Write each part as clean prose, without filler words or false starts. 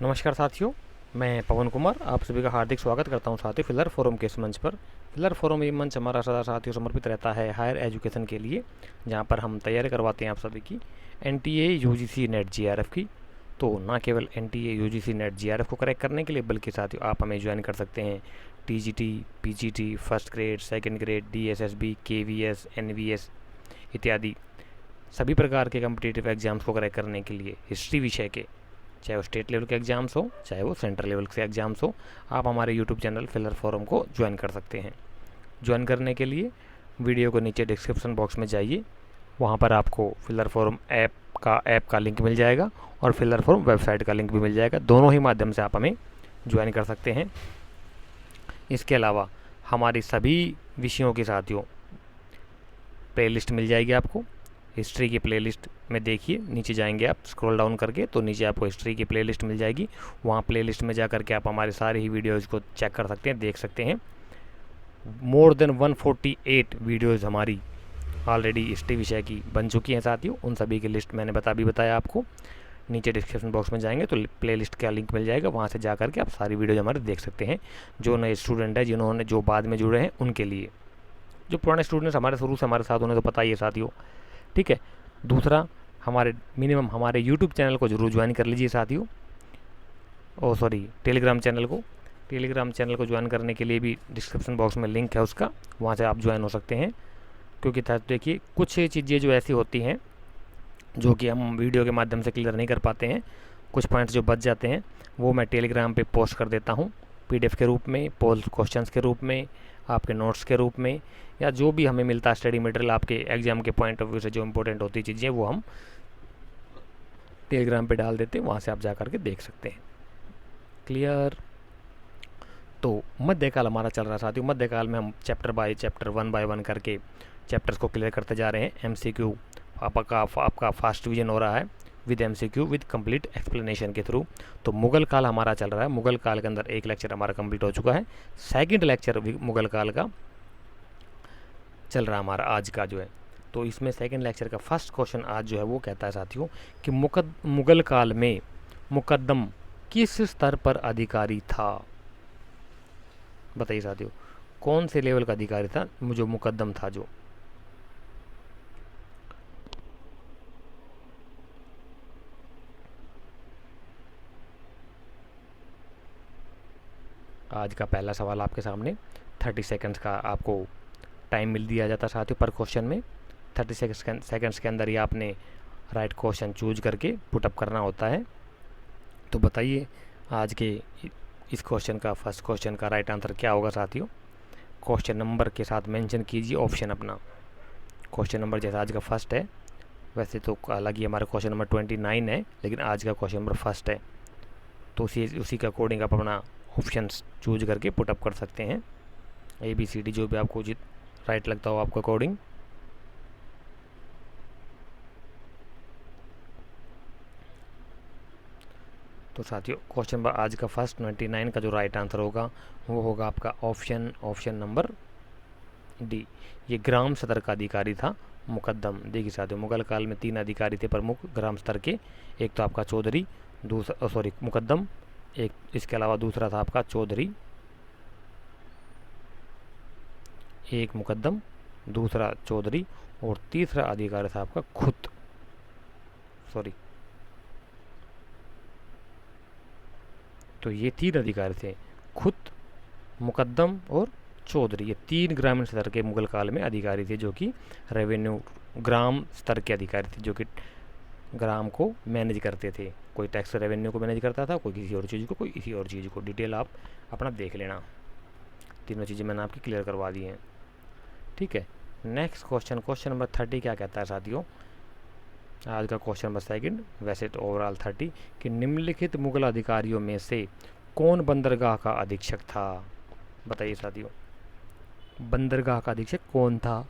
नमस्कार साथियों, मैं पवन कुमार आप सभी का हार्दिक स्वागत करता हूं साथियों फिलर फोरम के इस मंच पर। फिलर फोरम ये मंच हमारा सदा साथियों समर्पित रहता है हायर एजुकेशन के लिए, जहां पर हम तैयारी करवाते हैं आप सभी की एनटीए यूजीसी नेट जीआरएफ की। तो ना केवल एनटीए यूजीसी नेट जीआरएफ को करेक्ट करने के लिए, बल्कि साथियों आप हमें ज्वाइन कर सकते हैं TGT, PGT, first grade, second grade, DSSB, KVS, NVS इत्यादि सभी प्रकार के कम्पिटिटिव एग्जाम्स को करेक्ट करने के लिए हिस्ट्री विषय के, चाहे वो स्टेट लेवल के एग्जाम्स हो चाहे वो सेंट्रल लेवल के एग्जाम्स हो, आप हमारे यूट्यूब चैनल फिलर फोरम को ज्वाइन कर सकते हैं। ज्वाइन करने के लिए वीडियो को नीचे डिस्क्रिप्शन बॉक्स में जाइए, वहाँ पर आपको फिलर फोरम ऐप का लिंक मिल जाएगा और फिलर फोरम वेबसाइट का लिंक भी मिल जाएगा। दोनों ही माध्यम से आप हमें ज्वाइन कर सकते हैं। इसके अलावा हमारी सभी विषयों के साथियों प्लेलिस्ट मिल जाएगी आपको। हिस्ट्री की प्लेलिस्ट में देखिए, नीचे जाएंगे आप स्क्रॉल डाउन करके तो नीचे आपको हिस्ट्री की प्लेलिस्ट मिल जाएगी। वहाँ प्लेलिस्ट में जा करके आप हमारे सारे ही वीडियोज़ को चेक कर सकते हैं, देख सकते हैं। मोर देन 148 वीडियोज़ हमारी ऑलरेडी हिस्ट्री विषय की बन चुकी हैं साथियों। उन सभी की लिस्ट मैंने बताया आपको। नीचे डिस्क्रिप्शन बॉक्स में जाएंगे तो प्लेलिस्ट का लिंक मिल जाएगा, वहाँ से जा करके आप सारी वीडियोज हमारे देख सकते हैं। जो नए स्टूडेंट है, जिन्होंने जो बाद में जुड़े हैं उनके लिए, जो पुराने स्टूडेंट्स हमारे शुरू से हमारे साथ उन्हें तो पता ही है साथियों। ठीक है। दूसरा, हमारे यूट्यूब चैनल को जरूर ज्वाइन कर लीजिए साथियों। ओ सॉरी, टेलीग्राम चैनल को ज्वाइन करने के लिए भी डिस्क्रिप्शन बॉक्स में लिंक है उसका, वहाँ से आप ज्वाइन हो सकते हैं। क्योंकि देखिए, कुछ चीज़ें जो ऐसी होती हैं जो कि हम वीडियो के माध्यम से क्लियर नहीं कर पाते हैं, कुछ पॉइंट्स जो बच जाते हैं वो मैं टेलीग्राम पे पोस्ट कर देता हूँ, पीडीएफ के रूप में, पोल क्वेश्चंस के रूप में, आपके नोट्स के रूप में, या जो भी हमें मिलता है स्टडी मटेरियल आपके एग्जाम के पॉइंट ऑफ व्यू से जो इंपॉर्टेंट होती चीज़ें वो हम टेलीग्राम पे डाल देते हैं, वहाँ से आप जा करके देख सकते हैं। क्लियर। तो मध्यकाल हमारा चल रहा है साथियों। मध्यकाल में हम chapter by chapter, one by one करके चैप्टर्स को क्लियर करते जा रहे हैं। एमसीक्यू आपका फास्ट डिवीजन हो रहा है with MCQ with complete explanation के थ्रू। तो मुगल काल हमारा चल रहा है। मुगल काल के अंदर एक लेक्चर हमारा कंप्लीट हो चुका है। सेकंड लेक्चर मुगल काल का चल रहा है हमारा आज का जो है। तो इसमें सेकंड लेक्चर का फर्स्ट क्वेश्चन आज जो है वो कहता है साथियों कि मुगल काल में मुकद्दम किस स्तर पर अधिकारी था। बताइए साथियों, कौन से लेवल का अधिकारी था जो मुकद्दम था। जो आज का पहला सवाल आपके सामने, 30 सेकंड्स का आपको टाइम मिल दिया जाता है साथियों पर क्वेश्चन में। 30 सेकंड्स के अंदर ही आपने राइट क्वेश्चन चूज करके पुटअप करना होता है। तो बताइए आज के इस क्वेश्चन का, फर्स्ट क्वेश्चन का राइट आंसर क्या होगा साथियों। क्वेश्चन नंबर के साथ मेंशन कीजिए ऑप्शन अपना। क्वेश्चन नंबर जैसे आज का फर्स्ट है, वैसे तो हालांकि हमारा क्वेश्चन नंबर 29 है, लेकिन आज का क्वेश्चन नंबर फर्स्ट है, तो उसी के अकॉर्डिंग आप अपना ऑप्शन चूज करके पुटअप कर सकते हैं। ABCD जो भी आपको उचित राइट लगता हो आपको अकॉर्डिंग। तो साथियों क्वेश्चन नंबर आज का फर्स्ट 29 का जो राइट आंसर होगा वो होगा आपका ऑप्शन नंबर डी। ये ग्राम सदर का अधिकारी था मुकद्दम। देखिए साथियों, मुगल काल में 3 अधिकारी थे प्रमुख ग्राम स्तर के। एक तो आपका चौधरी, दूसरा सॉरी मुकद्दम, एक इसके अलावा दूसरा था आपका चौधरी, एक मुकद्दम, दूसरा चौधरी, और तीसरा अधिकारी था आपका खुद, सॉरी। तो ये 3 अधिकारी थे, खुद, मुकद्दम और चौधरी। ये 3 ग्रामीण स्तर के मुगल काल में अधिकारी थे जो कि रेवेन्यू ग्राम स्तर के अधिकारी थे, जो कि ग्राम को मैनेज करते थे। कोई टैक्स रेवेन्यू को मैनेज करता था, कोई किसी और चीज़ को, कोई किसी और चीज़ को। डिटेल आप अपना देख लेना। तीनों चीज़ें मैंने आपकी क्लियर करवा दी हैं। ठीक है। नेक्स्ट क्वेश्चन, क्वेश्चन नंबर 30 क्या कहता है साथियों। आज का क्वेश्चन नंबर सेकंड, वैसे तो ओवरऑल 30, कि निम्नलिखित मुगल अधिकारियों में से कौन बंदरगाह का अधीक्षक था। बताइए साथियों, बंदरगाह का अधीक्षक कौन था।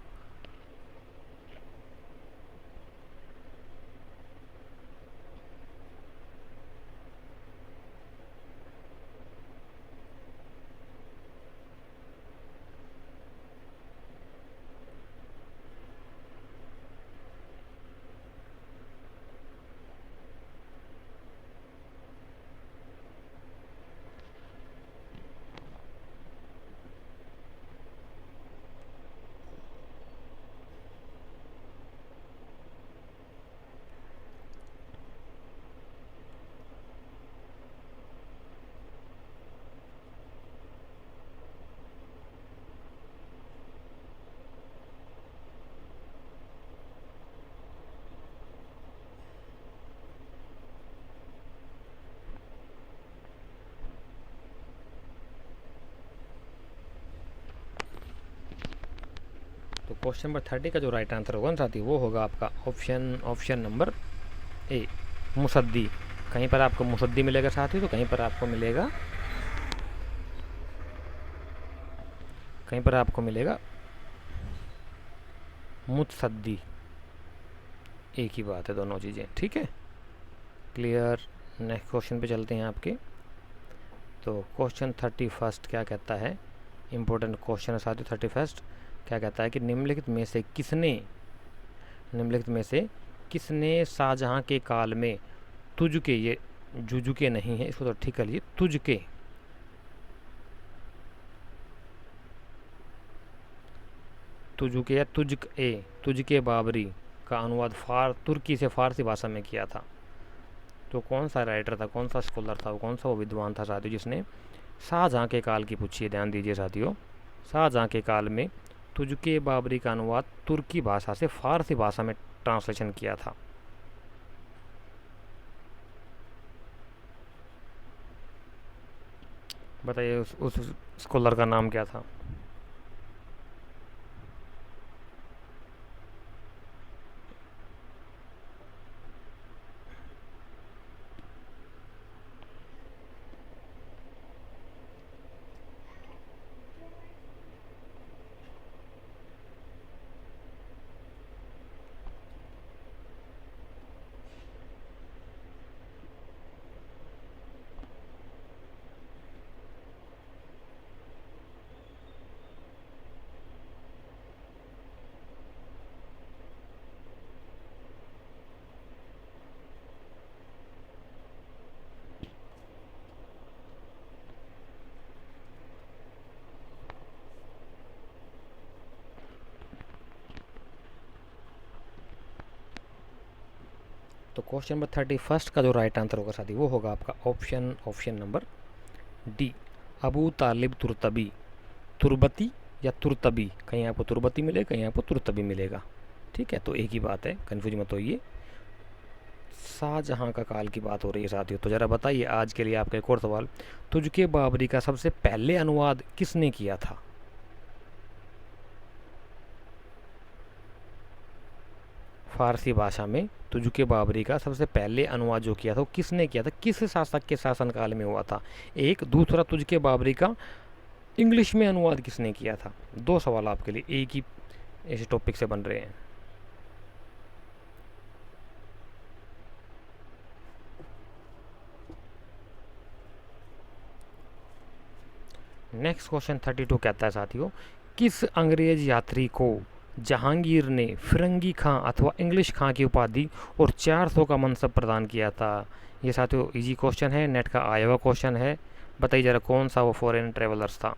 क्वेश्चन नंबर 30 का जो राइट आंसर होगा ना साथी, वो होगा आपका ऑप्शन नंबर ए, मुसद्दी। कहीं पर आपको मुसद्दी मिलेगा साथी, तो कहीं पर आपको मिलेगा मुतसद्दी। एक ही बात है दोनों चीज़ें, ठीक है, क्लियर। नेक्स्ट क्वेश्चन पे चलते हैं आपके। तो क्वेश्चन 31 क्या कहता है, इम्पोर्टेंट क्वेश्चन है साथियों। 31 क्या कहता है कि निम्नलिखित में से किसने शाहजहां के काल में तुझके, ये जुजुके नहीं है, इसको तो ठीक कर लीजिए, तुझके या तुझके बाबरी का अनुवाद तुर्की से फारसी भाषा में किया था। तो कौन सा राइटर था, कौन सा स्कॉलर था, कौन सा वो विद्वान था साथियों जिसने शाहजहां के काल की पूछिए, ध्यान दीजिए साथियों, शाहजहां के काल में तुझके बाबरी का अनुवाद तुर्की भाषा से फारसी भाषा में ट्रांसलेशन किया था। बताइए उस स्कॉलर का नाम क्या था। तो क्वेश्चन नंबर 31 का जो राइट आंसर होगा साथी, वो होगा आपका ऑप्शन नंबर डी, अबू तालिब तुर्बती या तुर्तबी। कहीं आपको तुर्बती मिलेगा, कहीं आपको तुर्तबी मिलेगा, ठीक है, तो एक ही बात है, कन्फ्यूज मत होइए। शाहजहां का काल की बात हो रही है साथियों। तो ज़रा बताइए आज के लिए आपका एक और सवाल, तुझके बाबरी का सबसे पहले अनुवाद किसने किया था। फारसी भाषा में तुझके बाबरी का सबसे पहले अनुवाद जो किया था वो किसने किया था, किस शासक के शासनकाल में हुआ था। एक दूसरा, तुझके बाबरी का इंग्लिश में अनुवाद किसने किया था। दो सवाल आपके लिए एक ही ऐसे टॉपिक से बन रहे हैं। नेक्स्ट क्वेश्चन 32 कहता है साथियों, किस अंग्रेज यात्री को जहांगीर ने फिरंगी खां अथवा इंग्लिश खां की उपाधि और 400 का मनसब प्रदान किया था। ये साथियों इजी क्वेश्चन है, नेट का आया हुआ क्वेश्चन है। बताइए जरा कौन सा वो फॉरेन ट्रेवलर्स था।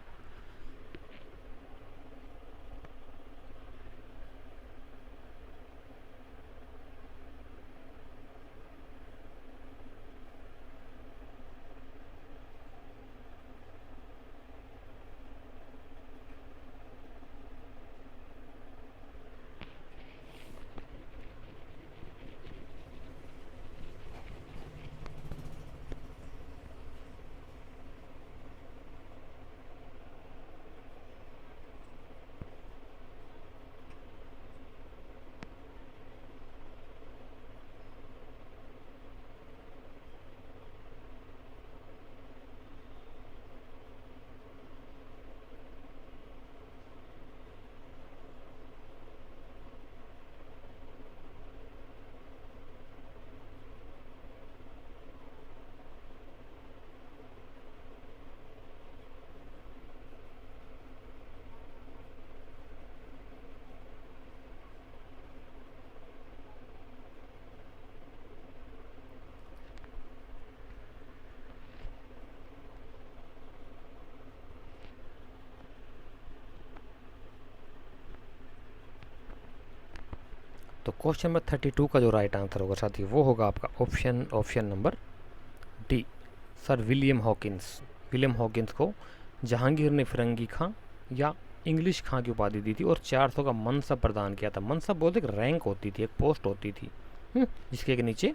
तो क्वेश्चन नंबर 32 का जो राइट आंसर होगा साथी, वो होगा आपका option number D, sir William Hawkins को जहांगीर ने फिरंगी खां या इंग्लिश खां की उपाधि दी थी और 400 का मनसब प्रदान किया था। मनसब बोलते एक रैंक होती थी, एक पोस्ट होती थी, जिसके नीचे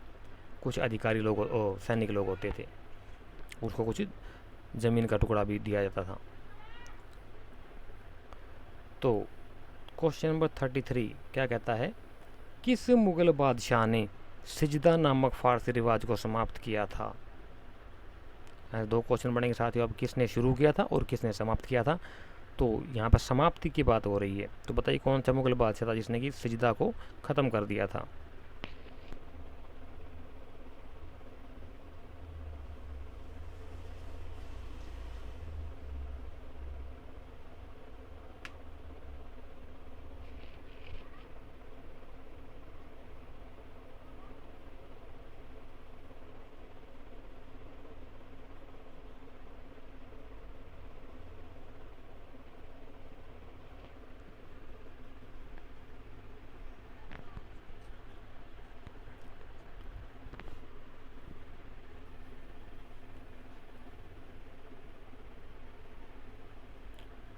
कुछ अधिकारी लोग, सैनिक लोग होते थे, उसको कुछ ज़मीन का टुकड़ा भी दिया जाता था। तो क्वेश्चन नंबर 33 क्या कहता है, किस मुगल बादशाह ने सिजदा नामक फारसी रिवाज को समाप्त किया था। दो क्वेश्चन बनेंगे साथियों, अब किसने शुरू किया था और किसने समाप्त किया था। तो यहाँ पर समाप्ति की बात हो रही है, तो बताइए कौन सा मुगल बादशाह था जिसने कि सिजदा को ख़त्म कर दिया था।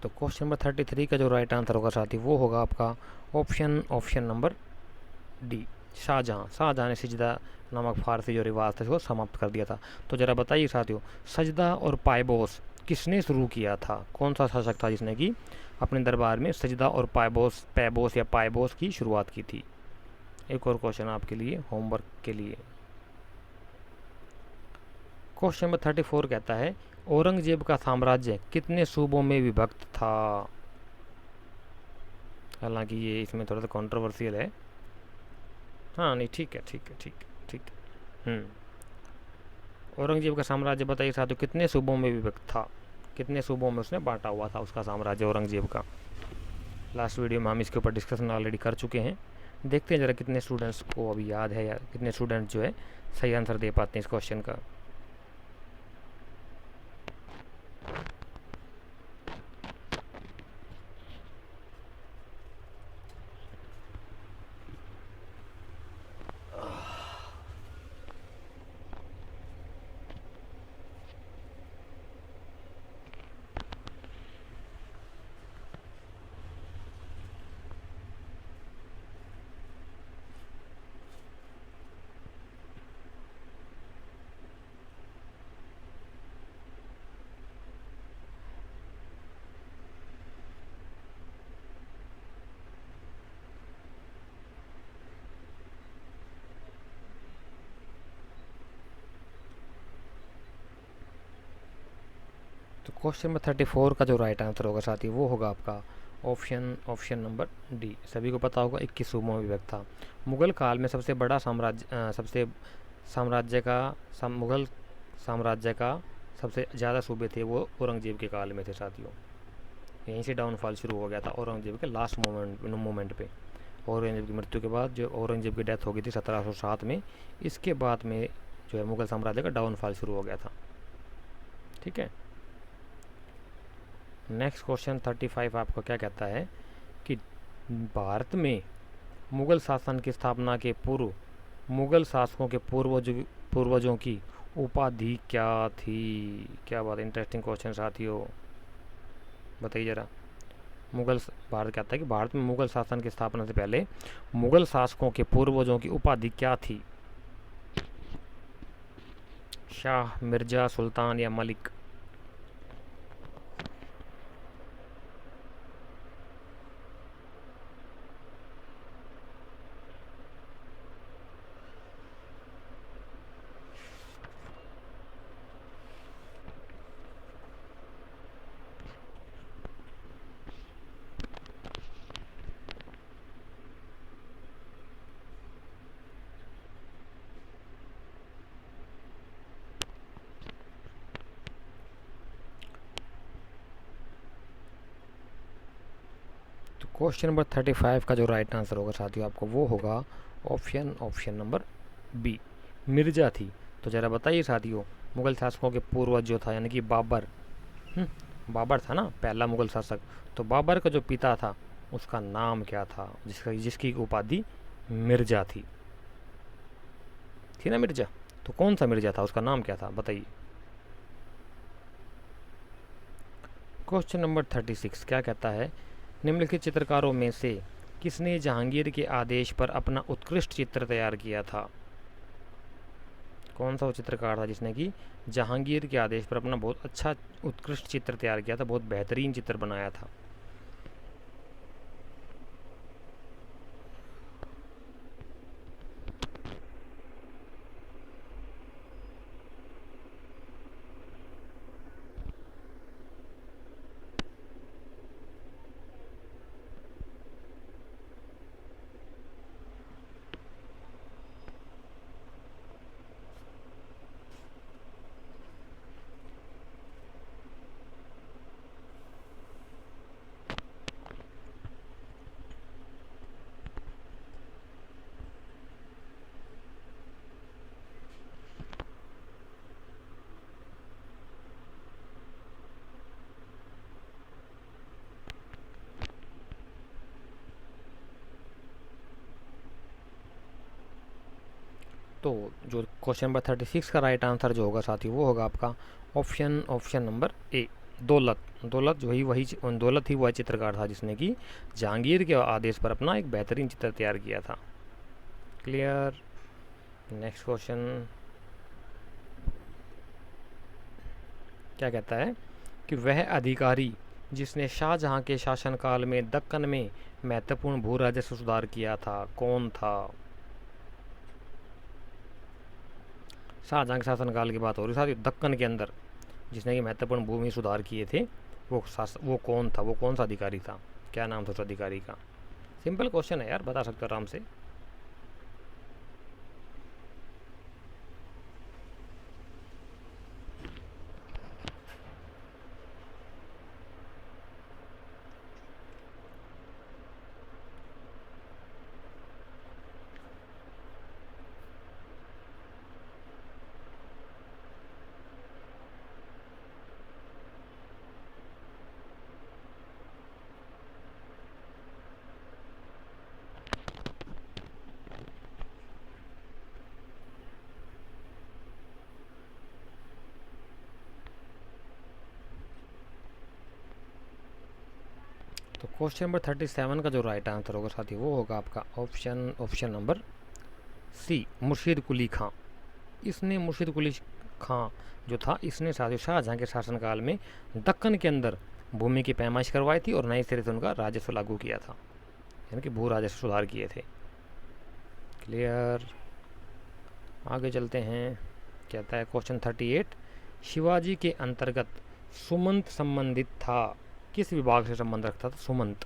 तो क्वेश्चन नंबर 33 का जो राइट आंसर होगा साथी वो होगा आपका option number D, Shah Jahan. Shah Jahan ने सजदा नामक फारसी जो रिवाज था उसको समाप्त कर दिया था। तो ज़रा बताइए साथियों, सजदा और पायबोस किसने शुरू किया था, कौन सा शासक था जिसने कि अपने दरबार में सजदा और पैबोस या पायबोस की शुरुआत की थी। एक और क्वेश्चन आपके लिए होमवर्क के लिए। क्वेश्चन नंबर 34 कहता है, औरंगजेब का साम्राज्य कितने सूबों में विभक्त था। हालांकि ये इसमें थोड़ा सा कंट्रोवर्शियल है। हाँ नहीं ठीक है ठीक है ठीक है ठीक है। औरंगजेब का साम्राज्य बताइए साथियों कितने सूबों में विभक्त था, कितने सूबों में उसने बांटा हुआ था उसका साम्राज्य औरंगजेब का। लास्ट वीडियो में हम इसके ऊपर डिस्कशन ऑलरेडी कर चुके हैं। देखते हैं ज़रा कितने स्टूडेंट्स को अभी याद है या कितने स्टूडेंट जो है सही आंसर दे पाते हैं इस क्वेश्चन का। तो क्वेश्चन नंबर 34 का जो राइट आंसर होगा साथी वो होगा आपका ऑप्शन नंबर डी। सभी को पता होगा 21 सूबों में विभक्त था। मुगल काल में सबसे बड़ा मुगल साम्राज्य का सबसे ज़्यादा सूबे थे वो औरंगजेब के काल में थे साथियों। यहीं से डाउनफॉल शुरू हो गया था औरंगजेब के लास्ट मोमेंट पे। औरंगजेब की मृत्यु के बाद जो औरंगजेब की डेथ हो गई थी 1707 में, इसके बाद में जो है मुगल साम्राज्य का डाउनफॉल शुरू हो गया था। ठीक है, नेक्स्ट क्वेश्चन 35 आपको क्या कहता है कि भारत में मुगल शासन की स्थापना के पूर्व मुगल शासकों के पूर्वजों की उपाधि क्या थी। क्या बात, इंटरेस्टिंग क्वेश्चन साथियों, बताइए ज़रा। भारत कहता है कि भारत में मुगल शासन की स्थापना से पहले मुगल शासकों के पूर्वजों की उपाधि क्या थी। शाह, मिर्जा, सुल्तान या मलिक। क्वेश्चन नंबर 35 का जो राइट आंसर होगा साथियों आपको वो होगा ऑप्शन नंबर बी, मिर्जा थी। तो ज़रा बताइए साथियों, मुगल शासकों के पूर्वज जो था यानी कि बाबर, बाबर था ना पहला मुगल शासक, तो बाबर का जो पिता था उसका नाम क्या था जिसकी उपाधि मिर्जा थी ना मिर्जा। तो कौन सा मिर्जा था, उसका नाम क्या था बताइए। क्वेश्चन नंबर 36 क्या कहता है, निम्नलिखित चित्रकारों में से किसने जहांगीर के आदेश पर अपना उत्कृष्ट चित्र तैयार किया था। कौन सा वो चित्रकार था जिसने कि जहांगीर के आदेश पर अपना बहुत अच्छा उत्कृष्ट चित्र तैयार किया था, बहुत बेहतरीन चित्र बनाया था। तो जो क्वेश्चन नंबर 36 का राइट आंसर जो होगा साथी वो होगा आपका ऑप्शन नंबर ए, दौलत। दौलत दौलत ही वह चित्रकार था जिसने कि जहांगीर के आदेश पर अपना एक बेहतरीन चित्र तैयार किया था। क्लियर। नेक्स्ट क्वेश्चन क्या कहता है कि वह अधिकारी जिसने शाहजहां के शासनकाल में दक्कन में महत्वपूर्ण भू राजस्व सुधार किया था, कौन था? शाहजहां के शासनकाल की बात हो रही साथी, दक्कन के अंदर जिसने कि महत्वपूर्ण भूमि सुधार किए थे, वो कौन था? वो कौन सा अधिकारी था? क्या नाम था उस अधिकारी का? सिंपल क्वेश्चन है यार, बता सकते हो आराम से। तो क्वेश्चन नंबर 37 का जो राइट आंसर होगा साथी वो होगा आपका ऑप्शन नंबर सी, मुर्शीद कुली खां। इसने मुर्शीद कुली खां जो था, इसने साथी शाहजहां के शासनकाल में दक्कन के अंदर भूमि की पैमाइश करवाई थी और नए सिरे से उनका राजस्व लागू किया था, यानी कि भू राजस्व सुधार किए थे। क्लियर। आगे चलते हैं। कहता है क्वेश्चन 38, शिवाजी के अंतर्गत सुमंत संबंधित था, किस विभाग से संबंध रखता था सुमंत?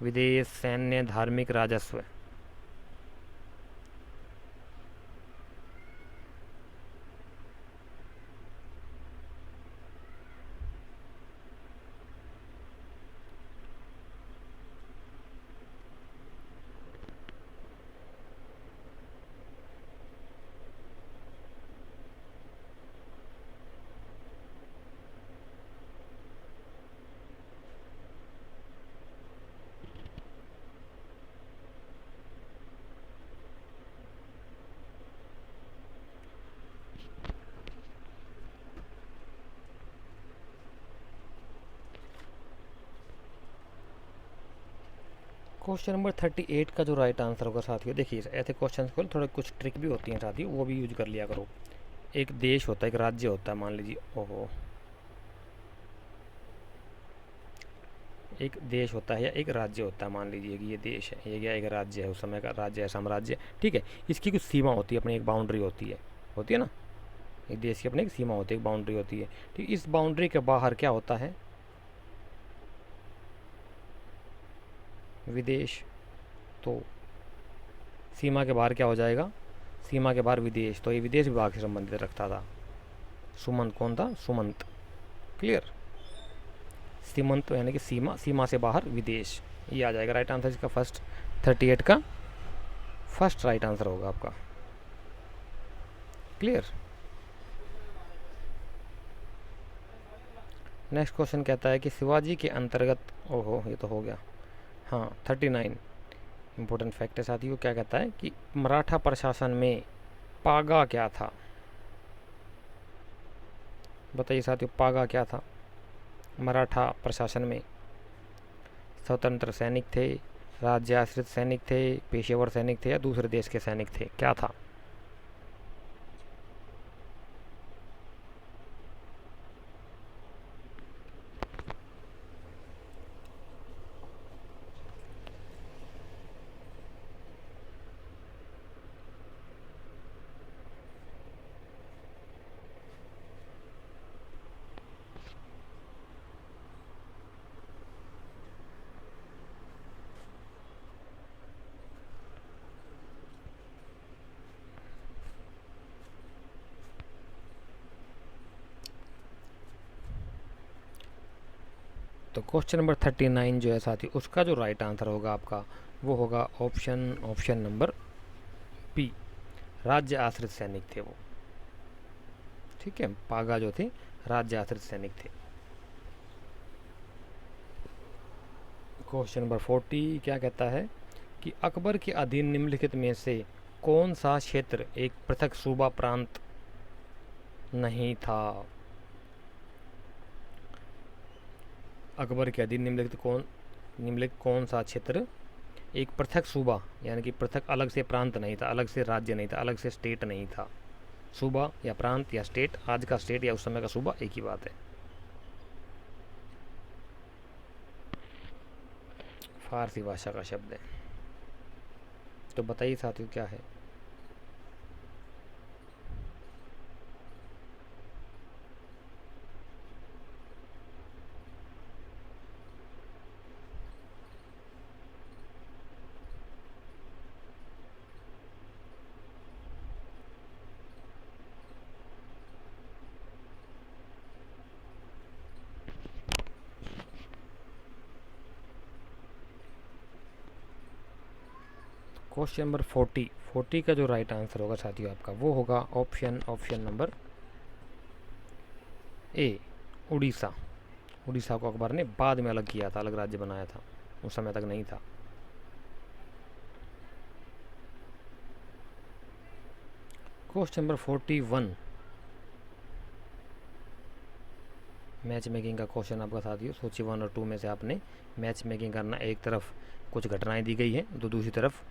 विदेश, सैन्य, धार्मिक, राजस्व। क्वेश्चन नंबर 38 का जो राइट आंसर होगा साथियों, देखिए ऐसे क्वेश्चन को थोड़ा कुछ ट्रिक भी होती हैं साथियों, वो भी यूज कर लिया करो। एक देश होता है, एक राज्य होता है, मान लीजिए, ओहो, एक देश होता है या एक राज्य होता है, मान लीजिए कि ये देश है, ये क्या एक राज्य है, उस समय का राज्य है, साम्राज्य, ठीक है। इसकी कुछ सीमा होती है, अपनी एक बाउंड्री होती है ना, एक देश की अपनी एक सीमा होती है, एक बाउंड्री होती है, ठीक। इस बाउंड्री के बाहर क्या होता है? विदेश। तो सीमा के बाहर क्या हो जाएगा? सीमा के बाहर विदेश, तो ये विदेश विभाग से संबंधित रखता था। सुमंत कौन था? सुमंत। क्लियर। सीमंत यानी कि सीमा, सीमा से बाहर विदेश, ये आ जाएगा राइट आंसर इसका। 38 का फर्स्ट राइट आंसर होगा आपका। क्लियर। नेक्स्ट क्वेश्चन कहता है कि शिवाजी के अंतर्गत, ओहो ये तो हो गया, हाँ 39 इंपॉर्टेंट फैक्ट है साथियों। क्या कहता है कि मराठा प्रशासन में पागा क्या था? बताइए साथियों, पागा क्या था मराठा प्रशासन में? स्वतंत्र सैनिक थे, राज्य आश्रित सैनिक थे, पेशेवर सैनिक थे, या दूसरे देश के सैनिक थे? क्या था? तो क्वेश्चन नंबर 39 जो है साथी, उसका जो राइट आंसर होगा आपका वो होगा ऑप्शन नंबर बी, राज्य आश्रित सैनिक थे वो, ठीक है। पागा जो थे राज्य आश्रित सैनिक थे। क्वेश्चन नंबर 40 क्या कहता है कि अकबर के अधीन निम्नलिखित में से कौन सा क्षेत्र एक पृथक सूबा प्रांत नहीं था? अकबर के अधीन निम्नलिखित कौन सा क्षेत्र एक पृथक सूबा यानी कि पृथक अलग से प्रांत नहीं था, अलग से राज्य नहीं था, अलग से स्टेट नहीं था। सूबा या प्रांत या स्टेट, आज का स्टेट या उस समय का सूबा एक ही बात है। फारसी भाषा का शब्द है। तो बताइए साथियों क्या है? क्वेश्चन नंबर 40 का जो राइट आंसर होगा साथियों आपका वो होगा option number A, Orissa. Orissa को अकबर ने बाद में अलग किया था, अलग राज्य बनाया था, उस समय तक नहीं था। क्वेश्चन नंबर 41 मैच मेकिंग का क्वेश्चन आपका साथियों। सोचिए 1 और 2 में से आपने मैच मेकिंग करना। एक तरफ कुछ घटनाएं दी गई हैं, तो दूसरी तरफ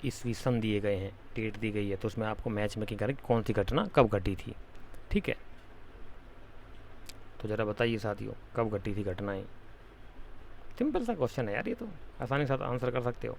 ईस्वी सन दिए गए हैं, डेट दी गई है, तो उसमें आपको मैच मेकिंग करें कौन सी घटना कब घटी थी। ठीक है, तो ज़रा बताइए साथियों कब घटी थी घटनाएं। सिंपल सा क्वेश्चन है यार, ये तो आसानी के साथ आंसर कर सकते हो।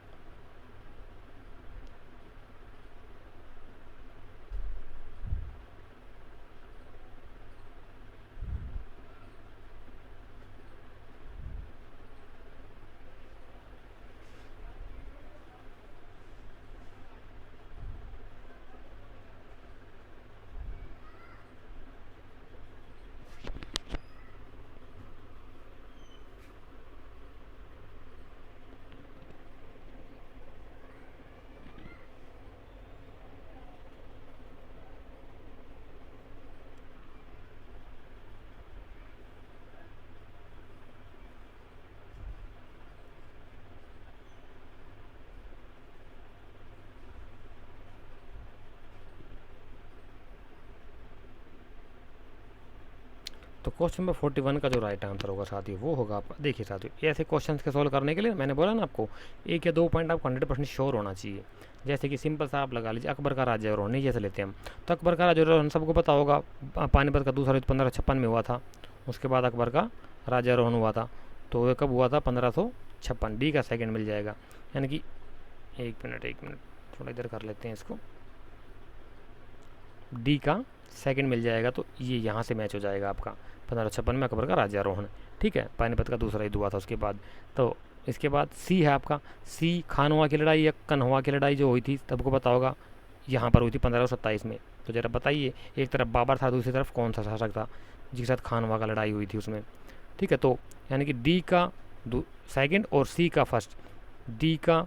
तो क्वेश्चन नंबर 41 का जो राइट आंसर होगा साथियों वो होगा आपका, देखिए साथियों ऐसे क्वेश्चंस के सॉल्व करने के लिए मैंने बोला ना आपको 1 या 2 पॉइंट आपको 100% श्योर होना चाहिए। जैसे कि सिंपल सा आप लगा लीजिए अकबर का राज्यारोहण नहीं जैसे लेते हैं हम, तो अकबर का राज्यारोहण सबको पता होगा, पानीपत का दूसरा युद्ध 1556 में हुआ था। उसके बाद अकबर का राज्यारोहण हुआ था, तो वह कब हुआ था? 1556। डी का सेकेंड मिल जाएगा, यानी कि एक मिनट थोड़ा इधर कर लेते हैं इसको। डी का सेकंड मिल जाएगा, तो ये यहाँ से मैच हो जाएगा आपका 1556 में अकबर का राज्यारोहण। ठीक है, पानीपत का दूसरा युद्ध हुआ था उसके बाद। तो इसके बाद सी है आपका, सी खानवा की लड़ाई या कन्हवा की लड़ाई जो हुई थी सबको पता होगा, यहाँ पर हुई थी 1527 में। तो ज़रा बताइए एक तरफ बाबर था, दूसरी तरफ कौन सा शासक था जिसके साथ खानवा का लड़ाई हुई थी उसमें। ठीक है, तो यानी कि डी का सेकंड और सी का फर्स्ट, डी का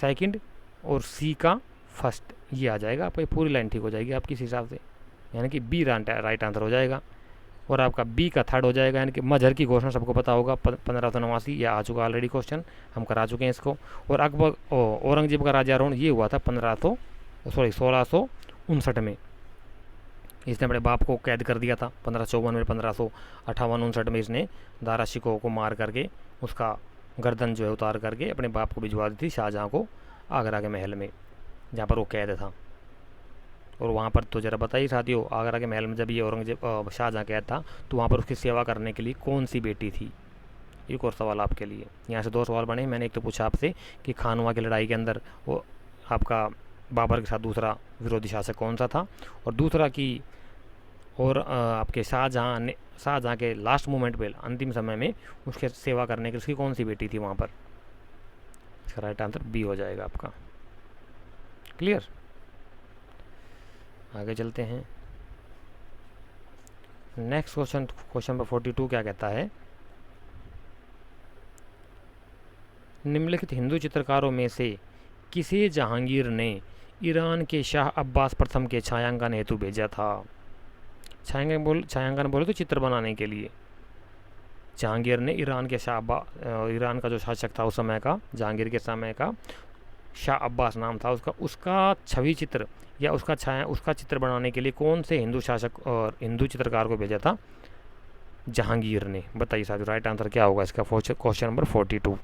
सेकंड और सी का फर्स्ट, ये आ जाएगा आपका, पूरी लाइन ठीक हो जाएगी आपकी इस हिसाब से, यानी कि बी राइट आंसर हो जाएगा। और आपका बी का थर्ड हो जाएगा, यानी कि मजहर की घोषणा सबको पता होगा 1589, यह आ चुका ऑलरेडी क्वेश्चन, हम करा चुके हैं इसको। और अकबर औरंगजेब का राज्यारोहण ये हुआ था 1659 में। इसने अपने बाप को कैद कर दिया था 1554 में, 1558-59 में इसने दारा शिकोह को मार करके उसका गर्दन जो है उतार करके अपने बाप को भिजवा दी थी शाहजहाँ को आगरा के महल में, जहाँ पर वो कैद था। और वहाँ पर तो ज़रा बताइए साथियों, आगरा के महल में जब ये औरंगजेब शाहजहाँ कैद था तो वहाँ पर उसकी सेवा करने के लिए कौन सी बेटी थी? एक और सवाल आपके लिए, यहाँ से 2 सवाल बने। मैंने एक तो पूछा आपसे कि खानवा की लड़ाई के अंदर वो आपका बाबर के साथ दूसरा विरोधी शासक कौन सा था, और दूसरा कि और आपके शाहजहाँ के लास्ट मोमेंट पे अंतिम समय में उसके सेवा करने के उसकी कौन सी बेटी थी वहाँ पर? इसका राइट आंसर बी हो जाएगा आपका। क्लियर, आगे चलते हैं। नेक्स्ट क्वेश्चन नंबर 42 क्या कहता है? निम्नलिखित हिंदू चित्रकारों में से किसे जहांगीर ने ईरान के शाह अब्बास प्रथम के छायांकन हेतु भेजा था? छायांकन बोले तो चित्र बनाने के लिए। जहांगीर ने ईरान के ईरान का जो शासक था उस समय का, जहांगीर के समय का शाह अब्बास नाम था उसका, उसका छवि चित्र या उसका छाया, उसका चित्र बनाने के लिए कौन से हिंदू शासक और हिंदू चित्रकार को भेजा था? जहांगीर ने। बताइए साथियों राइट आंसर क्या होगा इसका? Question number 42।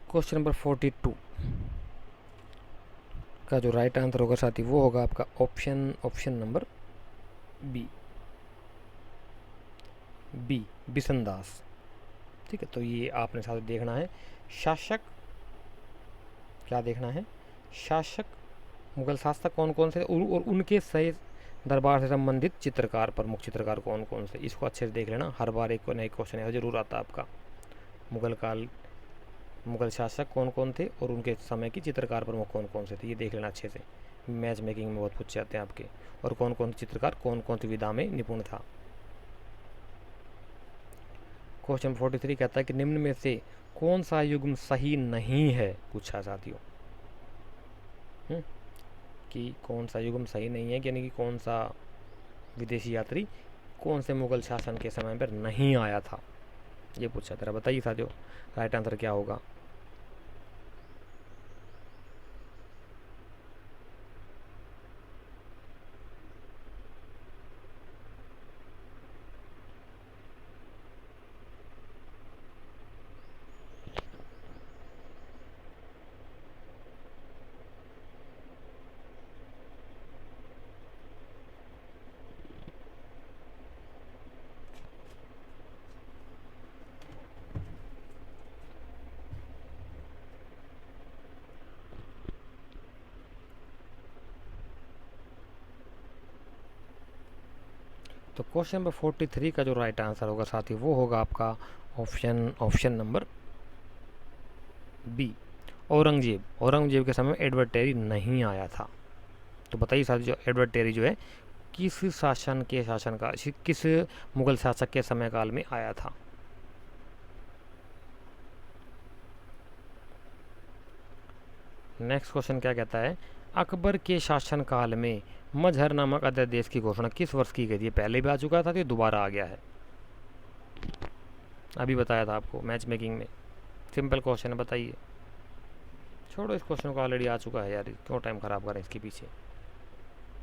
क्वेश्चन नंबर 42 का जो राइट आंसर होगा साथी वो होगा आपका ऑप्शन नंबर बी, बिशनदास। ठीक है, तो ये आपने साथ देखना है शासक, क्या देखना है? शासक, मुगल शासक कौन कौन से और उनके सही दरबार से संबंधित चित्रकार, प्रमुख चित्रकार कौन कौन से, इसको अच्छे से देख लेना। हर बार एक नया क्वेश्चन है जरूर आता है आपका। मुगल शासक कौन कौन थे और उनके समय की चित्रकार प्रमुख कौन कौन से थे, ये देख लेना अच्छे से। मैच मेकिंग में बहुत पूछ जाते हैं आपके। और कौन कौन से चित्रकार कौन कौन सी विधा में निपुण था। क्वेश्चन 43 कहता है कि निम्न में से कौन सा युग्म सही नहीं है, पूछा साथियों। कि कौन सा युग्म सही नहीं है, यानी कि कौन सा विदेशी यात्री कौन से मुगल शासन के समय पर नहीं आया था, ये पूछा। जरा बताइए साथियों राइट आंसर क्या होगा? तो क्वेश्चन नंबर 43 का जो राइट आंसर होगा साथी वो होगा आपका ऑप्शन नंबर बी, औरंगजेब के समय एडवर्ड टेरी नहीं आया था। तो बताइए साथी जो एडवर्ड टेरी जो है किस किस मुगल शासक के समय काल में आया था? नेक्स्ट क्वेश्चन क्या कहता है? अकबर के शासनकाल में मजहर नामक अध्यादेश की घोषणा किस वर्ष की गई थी? पहले भी आ चुका था तो दोबारा आ गया है, अभी बताया था आपको मैच मेकिंग में। सिंपल क्वेश्चन है, बताइए। छोड़ो इस क्वेश्चन को, ऑलरेडी आ चुका है यार, क्यों टाइम खराब करें इसके पीछे।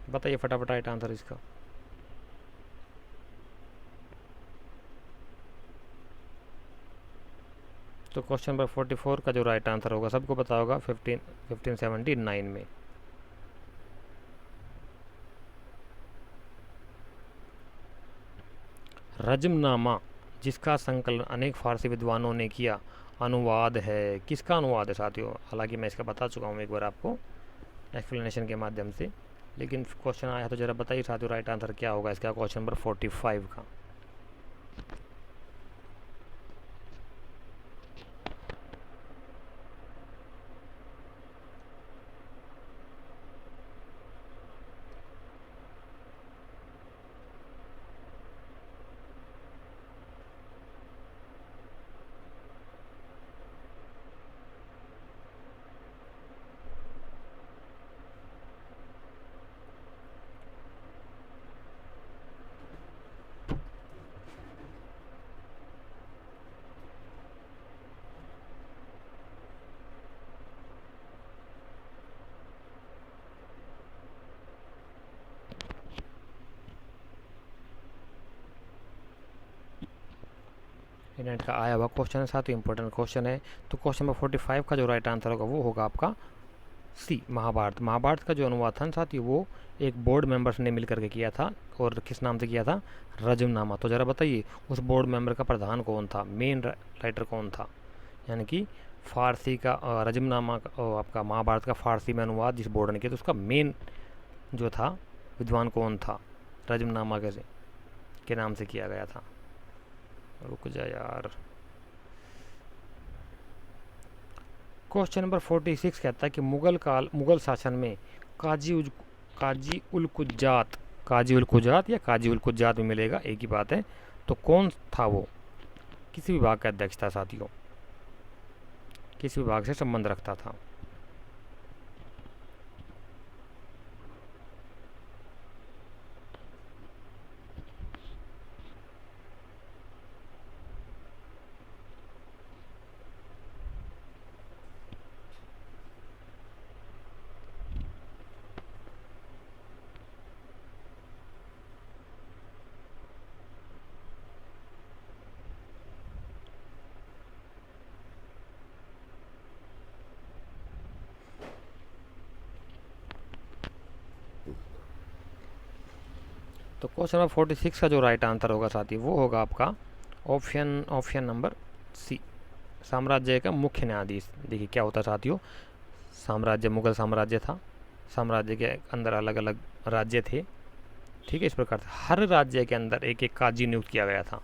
बताइए फटाफट राइट आंसर इसका। तो क्वेश्चन नंबर 44 का जो राइट आंसर होगा सबको पता होगा 1579 में। रजमनामा जिसका संकलन अनेक फारसी विद्वानों ने किया, अनुवाद है, किसका अनुवाद है साथियों? हालांकि मैं इसका बता चुका हूँ एक बार आपको एक्सप्लेनेशन के माध्यम से, लेकिन क्वेश्चन आया तो ज़रा बताइए साथियों राइट आंसर क्या होगा इसका? क्वेश्चन नंबर 45 का। नेट का आया हुआ क्वेश्चन है साथ ही इंपॉर्टेंट क्वेश्चन है। तो क्वेश्चन नंबर 45 का जो राइट आंसर होगा वो होगा आपका सी, महाभारत का जो अनुवाद था साथ ही वो एक बोर्ड मेंबर्स ने मिलकर के किया था, और किस नाम से किया था? रजमनामा। तो ज़रा बताइए उस बोर्ड मेंबर का प्रधान कौन था, मेन राइटर कौन था? यानी कि फारसी का रजमनामा आपका महाभारत का फारसी में अनुवाद जिस बोर्ड ने किया तो उसका मेन जो था विद्वान कौन था, रजमनामा कैसे के नाम से किया गया था। रुक जा यार। क्वेश्चन नंबर 46 कहता है कि मुगल शासन में काजी उल कुजात या काजी उल कुजात में मिलेगा, एक ही बात है। तो कौन था वो, किस विभाग का अध्यक्ष था साथियों, किस विभाग से संबंध रखता था। तो क्वेश्चन नंबर 46 का जो राइट आंसर होगा साथी वो होगा आपका ऑप्शन नंबर सी, साम्राज्य का मुख्य न्यायाधीश। देखिए क्या होता है साथियों, साम्राज्य मुगल साम्राज्य था, साम्राज्य के अंदर अलग अलग राज्य थे, ठीक है। इस प्रकार से हर राज्य के अंदर एक एक काजी नियुक्त किया गया था।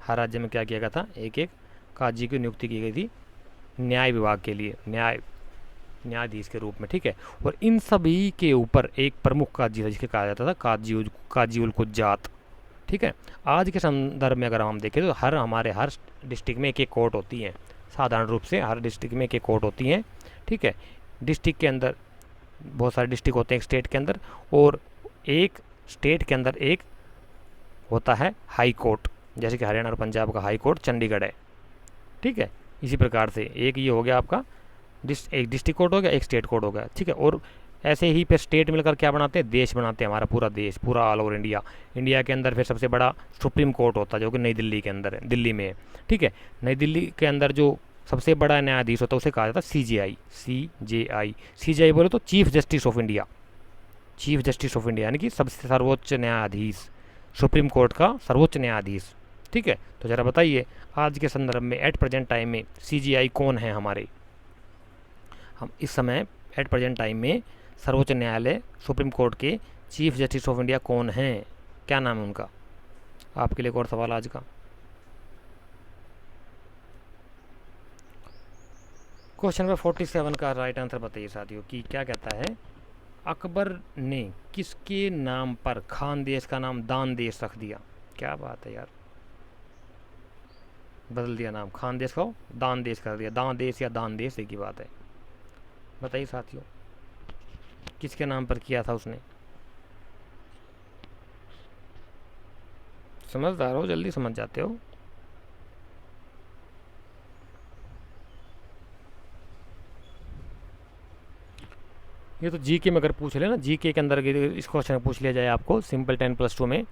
हर राज्य में क्या किया गया था, एक एक काजी की नियुक्ति की गई थी न्याय विभाग के लिए, न्यायाधीश के रूप में, ठीक है। और इन सभी के ऊपर एक प्रमुख काजी था जिसके कहा जाता था काजी उल कुज्जात, ठीक है। आज के संदर्भ में अगर हम देखें तो हमारे हर डिस्ट्रिक्ट में एक एक कोर्ट होती हैं, साधारण रूप से हर डिस्ट्रिक्ट में एक एक कोर्ट होती हैं, ठीक है। डिस्ट्रिक्ट के अंदर बहुत सारे डिस्ट्रिक्ट होते हैं एक स्टेट के अंदर, और एक स्टेट के अंदर एक होता है हाई कोर्ट, जैसे कि हरियाणा और पंजाब का हाई कोर्ट चंडीगढ़ है, ठीक है। इसी प्रकार से एक ये हो गया आपका एक डिस्ट्रिक्ट कोर्ट हो गया, एक स्टेट कोर्ट हो गया, ठीक है। और ऐसे ही पे स्टेट मिलकर क्या बनाते हैं, देश बनाते हैं, हमारा पूरा देश, पूरा ऑल ओवर इंडिया के अंदर फिर सबसे बड़ा सुप्रीम कोर्ट होता है जो कि नई दिल्ली के अंदर है, दिल्ली में है, ठीक है। नई दिल्ली के अंदर जो सबसे बड़ा न्यायाधीश होता है उसे कहा जाता है CJI बोले तो चीफ जस्टिस ऑफ इंडिया, यानी कि सबसे सर्वोच्च न्यायाधीश, सुप्रीम कोर्ट का सर्वोच्च न्यायाधीश, ठीक है। तो ज़रा बताइए आज के संदर्भ में एट प्रेजेंट टाइम में CJI कौन है हमारे, हम इस समय एट प्रेजेंट टाइम में सर्वोच्च न्यायालय सुप्रीम कोर्ट के चीफ जस्टिस ऑफ इंडिया कौन हैं, क्या नाम है उनका। आपके लिए एक और सवाल आज का। क्वेश्चन नंबर 47 का राइट आंसर बताइए साथियों कि क्या कहता है, अकबर ने किसके नाम पर खानदेश का नाम दान देश रख दिया। क्या बात है यार, बदल दिया नाम, खानदेश को दान देश कर दिया, दान देश या दान देश एक ही बात है। बताइए साथियों किसके नाम पर किया था उसने, समझदार हो, जल्दी समझ जाते हो। ये तो जीके में अगर पूछ ले ना, जीके के अंदर इस क्वेश्चन पूछ लिया जाए आपको सिंपल 10+2 में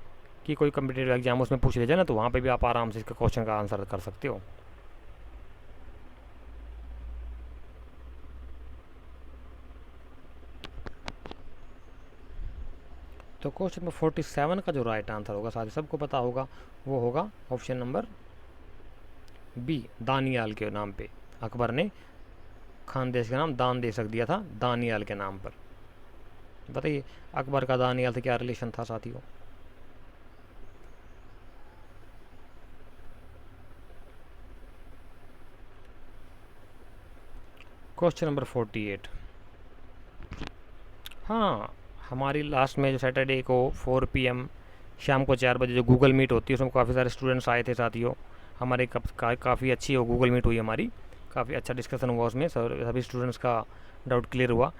कि कोई कम्पिटेटिव एग्जाम उसमें पूछ लिया जाए ना, तो वहाँ पे भी आप आराम से इसका क्वेश्चन का आंसर कर सकते हो। तो क्वेश्चन नंबर 47 का जो राइट आंसर होगा साथ ही सबको पता होगा, वो होगा ऑप्शन नंबर बी, दानियाल के नाम पे अकबर ने खानदेश का नाम दान देश रख दिया था, दानियाल के नाम पर। बताइए अकबर का दानियाल से क्या रिलेशन था साथियों। क्वेश्चन नंबर 48, हाँ हमारी लास्ट में जो सैटरडे को 4 PM शाम को 4 बजे जो गूगल मीट होती है उसमें काफ़ी सारे स्टूडेंट्स आए थे साथियों, हमारे काफ़ी अच्छी हो गूगल मीट हुई हमारी, काफ़ी अच्छा डिस्कशन हुआ उसमें, सभी स्टूडेंट्स का डाउट क्लियर हुआ।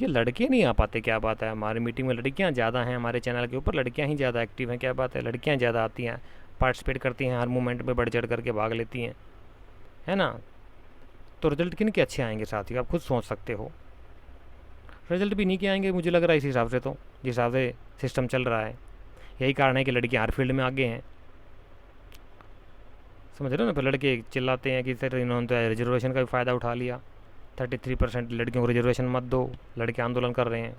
ये लड़के नहीं आ पाते, क्या बात है, हमारी मीटिंग में लड़कियां ज़्यादा हैं, हमारे चैनल के ऊपर लड़कियां ही ज़्यादा एक्टिव हैं, क्या बात है, लड़कियां ज़्यादा आती हैं, पार्टिसिपेट करती हैं, हर मोमेंट में बढ़ चढ़ करके भाग लेती हैं, है ना। तो रिजल्ट किन के अच्छे आएंगे साथियों, आप खुद सोच सकते हो। रिजल्ट भी नहीं के आएंगे मुझे लग रहा है इस हिसाब से, तो जिस हिसाब से सिस्टम चल रहा है यही कारण है कि लड़कियां हर फील्ड में आगे हैं, समझ रहे हो ना। फिर लड़के चिल्लाते हैं कि सर इन्होंने तो रिजर्वेशन का भी फ़ायदा उठा लिया, 33% लड़कियों को रिजर्वेशन मत दो, लड़के आंदोलन कर रहे हैं।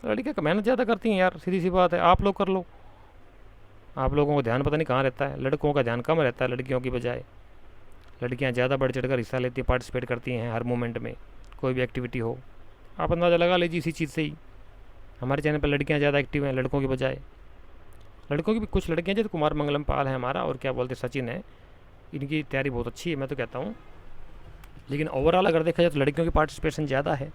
लड़कियाँ मेहनत ज़्यादा करती हैं यार, सीधी सी बात है, आप लोग कर लो, आप लोगों को ध्यान पता नहीं कहाँ रहता है, लड़कों का ध्यान कम रहता है लड़कियों की बजाय। लड़कियां ज़्यादा बढ़ चढ़ कर हिस्सा लेती हैं, पार्टिसिपेट करती हैं हर मोमेंट में, कोई भी एक्टिविटी हो। आप अंदाज़ा लगा लीजिए इसी चीज़ से ही। हमारे चैनल पर लड़कियां ज़्यादा एक्टिव हैं लड़कों के बजाय। लड़कों की भी कुछ लड़कियां, जैसे कुमार मंगलम पाल है हमारा, और क्या बोलते सचिन है, इनकी तैयारी बहुत अच्छी है, मैं तो कहता हूँ। लेकिन ओवरऑल अगर देखा जाए तो लड़कियों की पार्टिसिपेशन ज़्यादा है।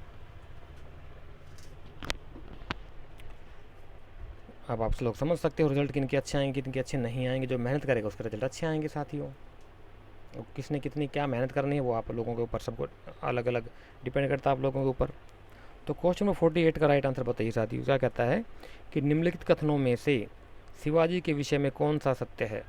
अब आप लोग समझ सकते हो रिजल्ट किनके अच्छे आएंगे किनके अच्छे नहीं आएंगे। जो मेहनत करेगा उसके रिजल्ट अच्छे आएंगे साथियों। और किसने कितनी क्या मेहनत करनी है वो आप लोगों के ऊपर, सबको अलग अलग डिपेंड करता है आप लोगों के ऊपर। तो क्वेश्चन नंबर 48 का राइट आंसर बताइए साथियों। क्या कहता है कि निम्नलिखित कथनों में से शिवाजी के विषय में कौन सा सत्य है।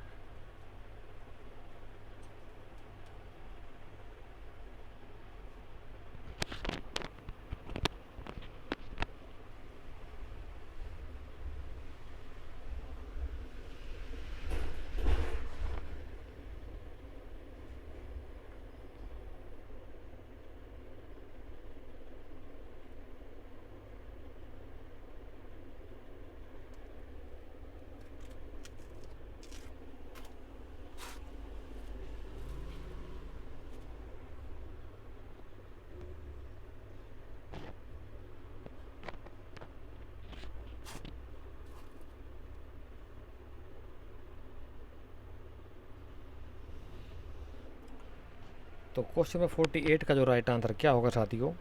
तो क्वेश्चन नंबर 48 का जो राइट आंसर क्या होगा साथियों,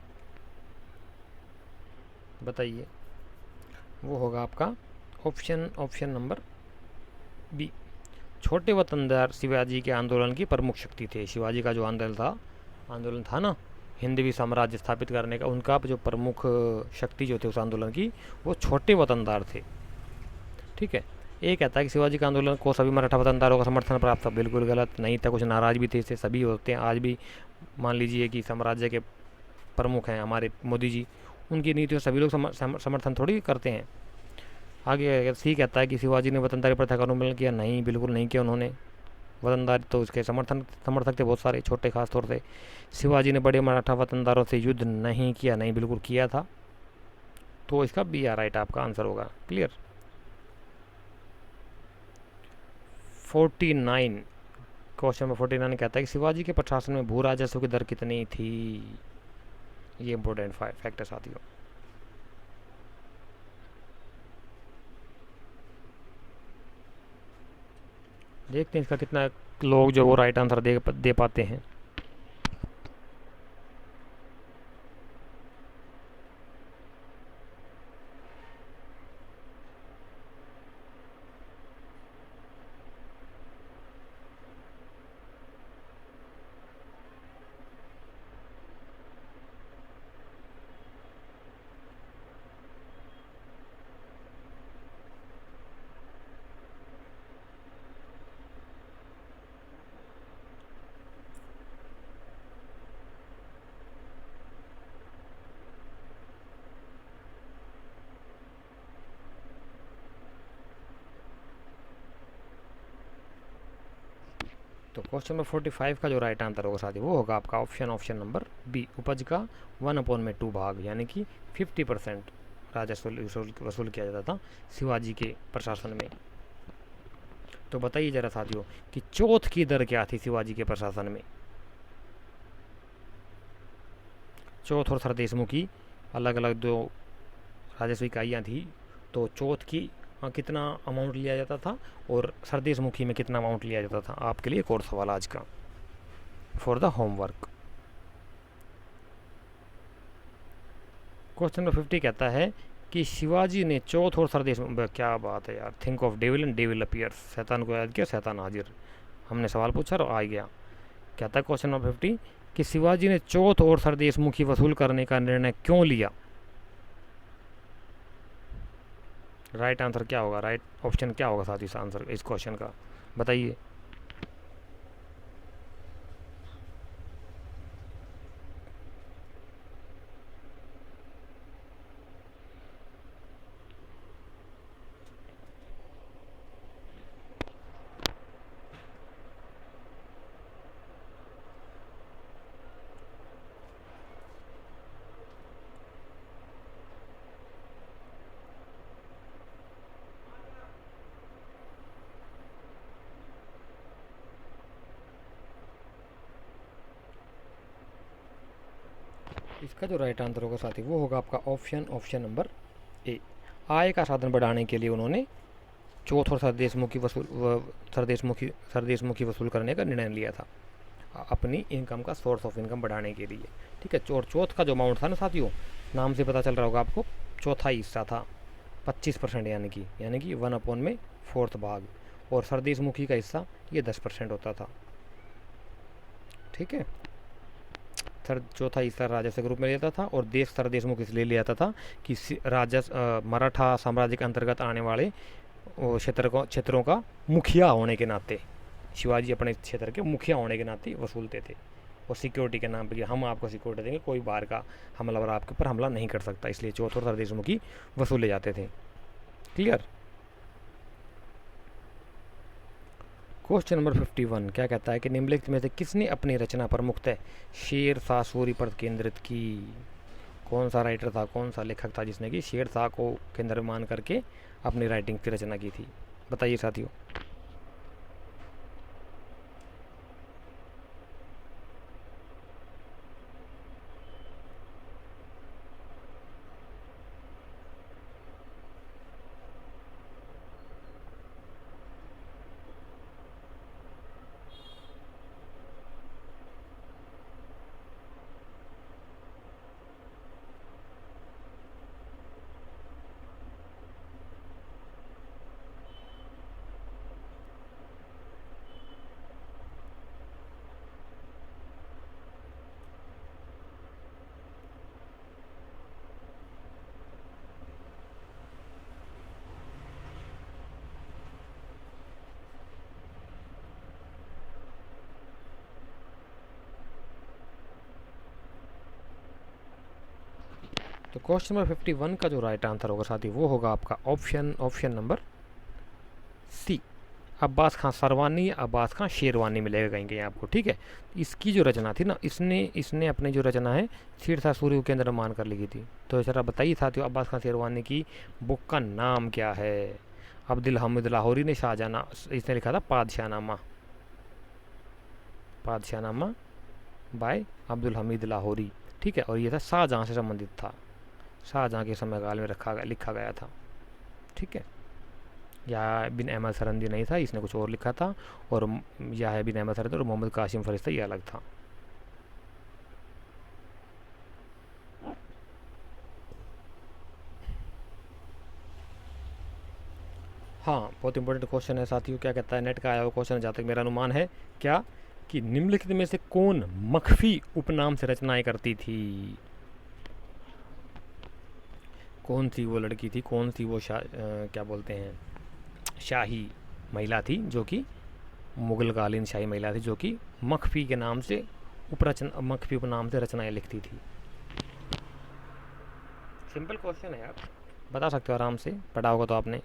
बताइए। वो होगा आपका ऑप्शन नंबर बी। छोटे वतनदार शिवाजी के आंदोलन की प्रमुख शक्ति थे। शिवाजी का जो आंदोलन था ना, हिंदवी साम्राज्य स्थापित करने का, उनका जो प्रमुख शक्ति जो थे उस आंदोलन की, वो छोटे वतनदार थे। ठीक है। ये कहता है कि शिवाजी का आंदोलन को सभी मराठा वतनदारों का समर्थन प्राप्त था। बिल्कुल गलत नहीं था, कुछ नाराज भी थे इससे, सभी होते हैं आज भी। मान लीजिए कि साम्राज्य के प्रमुख हैं हमारे मोदी जी, उनकी नीतियों सभी लोग समर्थन थोड़ी करते हैं। आगे सी कहता है कि शिवाजी ने वतनदारी प्रथा का उन्मूलन किया। नहीं, बिल्कुल नहीं किया उन्होंने। वतनदारी तो उसके समर्थक थे बहुत सारे, छोटे खास तौर से। शिवाजी ने बड़े मराठा वतनदारों से युद्ध नहीं किया। नहीं, बिल्कुल किया था। तो इसका बी आर राइट आपका आंसर होगा। क्लियर। 49, क्वेश्चन नंबर 49 कहता है कि शिवाजी के प्रशासन में भू राजस्व की दर कितनी थी। ये इंपॉर्टेंट फैक्ट है साथियों। देखते हैं इसका कितना लोग जो वो राइट आंसर दे पाते हैं। तो क्वेश्चन नंबर 45 का जो राइट आंसर होगा साथी, वो होगा आपका ऑप्शन नंबर बी। उपज का 1/2 भाग, यानी कि 50% राजस्व वसूल किया जाता था शिवाजी के प्रशासन में। तो बताइए जरा साथियों कि चौथ की दर क्या थी शिवाजी के प्रशासन में। चौथ और सरदेशमुखी अलग अलग दो राजस्व इकाइयाँ थी। तो चौथ की कितना अमाउंट लिया जाता था और सरदेशमुखी में कितना अमाउंट लिया जाता था। आपके लिए एक और सवाल आज का for the homework. Question number 50 कहता है कि शिवाजी ने चौथ और सरदेश, क्या बात है यार, think of devil and devil appears. शैतान को याद किया शैतान हाजिर। हमने सवाल पूछा और आ गया। कहता है क्वेश्चन नंबर 50 कि शिवाजी ने चौथ और सरदेशमुखी वसूल करने का निर्णय क्यों लिया। राइट आंसर क्या होगा, राइट ऑप्शन क्या होगा साथ इस आंसर इस क्वेश्चन का, बताइए। इसका जो राइट आंसर होगा साथी वो होगा आपका ऑप्शन नंबर ए। आय का साधन बढ़ाने के लिए उन्होंने चौथ और सरदेशमुखी वसूल करने का निर्णय लिया था, अपनी इनकम का सोर्स ऑफ इनकम बढ़ाने के लिए। ठीक है, और चौथ का जो अमाउंट था ना साथियों, नाम से पता चल रहा होगा आपको, चौथा हिस्सा था 25%, यानी कि 1/4 भाग, और सरदेशमुखी का हिस्सा ये 10% होता था। ठीक है, चौथा हिस्सा राजस्व के रूप में लेता था, और सरदेशमुख इसलिए ले आता था कि मराठा साम्राज्य के अंतर्गत आने वाले क्षेत्रों का मुखिया होने के नाते, शिवाजी अपने क्षेत्र के मुखिया होने के नाते वसूलते थे, और सिक्योरिटी के नाम पर हम आपको सिक्योरिटी देंगे, कोई बाहर का हमलावर आपके ऊपर हमला नहीं कर सकता, इसलिए चौथ और सरदेशमुखी वसूले जाते थे। क्लियर। क्वेश्चन नंबर 51 क्या कहता है कि निम्नलिखित में से किसने अपनी रचना पर मुख्यतः शेर शाह सूरी पर केंद्रित की। कौन सा राइटर था, कौन सा लेखक था जिसने कि शेर शाह को केंद्र मान करके अपनी राइटिंग की रचना की थी, बताइए साथियों। तो क्वेश्चन नंबर 51 का जो राइट आंसर होगा साथी वो होगा आपका ऑप्शन नंबर सी, अब्बास खां सरवानी, अब्बास खां शेरवानी मिलेगा कहीं कहीं आपको। ठीक है, इसकी जो रचना थी ना, इसने अपनी जो रचना है शेर शाह सूरी को केंद्र मान कर लिखी थी। तो जरा बताइए साथियों, अब्बास खां शेरवानी की बुक का नाम क्या है। अब्दुल हमीद लाहौरी ने इसने लिखा था पादशाहनामा बाय अब्दुल हमीद लाहौरी। ठीक है, और ये था शाहजहाँ से संबंधित था, शाहजहाँ के समयकाल में लिखा गया था। ठीक है, या बिन अहमद सरंदी नहीं था, इसने कुछ और लिखा था, और या है बिन अहमद सरंदी और मोहम्मद कासिम फरिश्ता ये अलग था। हाँ, बहुत इंपॉर्टेंट क्वेश्चन है साथियों। क्या कहता है, नेट का आया हुआ क्वेश्चन है, जहाँ तक मेरा अनुमान है क्या कि निम्नलिखित में से कौन मखफी उपनाम से रचनाएं करती थी। कौन सी वो लड़की थी, कौन सी वो क्या बोलते हैं शाही महिला थी, जो कि मुगलकालीन शाही महिला थी, जो कि मखफी के नाम से मखफी उपनाम से रचनाएं लिखती थी। सिंपल क्वेश्चन है यार, बता सकते हो आराम से, पढ़ा होगा तो आपने।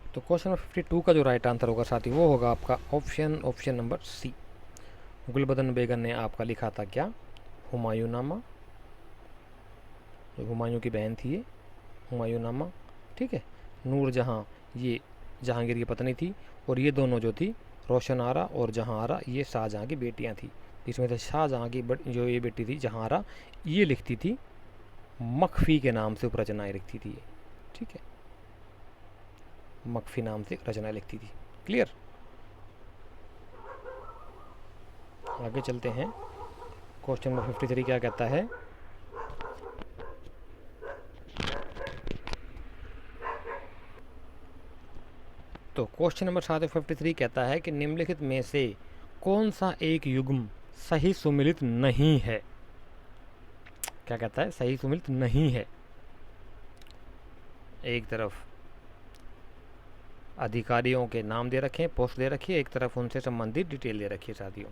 तो क्वेश्चन नंबर 52 का जो राइट आंसर होगा साथी वो होगा आपका ऑप्शन नंबर सी। गुलबदन बेगम ने आपका लिखा था क्या, हुमायूं नामा, जो हुमायूं की बहन थी ये, हुमायूं नामा। ठीक है, नूर जहाँ ये जहांगीर की पत्नी थी, और ये दोनों जो थी रोशन आरा और जहाँ आरा, ये शाहजहाँ की बेटियाँ थी। इसमें से शाहजहाँ की जो ये बेटी थी जहाँ आरा, ये लिखती थी मखफी के नाम से उपरचनाएँ लिखती थी ये। ठीक है, मखफी नाम से रचना लिखती थी। क्लियर। आगे चलते हैं। क्वेश्चन नंबर 53 क्या कहता है? तो क्वेश्चन नंबर 753 कहता है कि निम्नलिखित में से कौन सा एक युग्म सही सुमेलित नहीं है? क्या कहता है? सही सुमेलित नहीं है। एक तरफ अधिकारियों के नाम दे रखे हैं, पोस्ट दे रखी है, एक तरफ उनसे संबंधित डिटेल दे रखी है साथियों।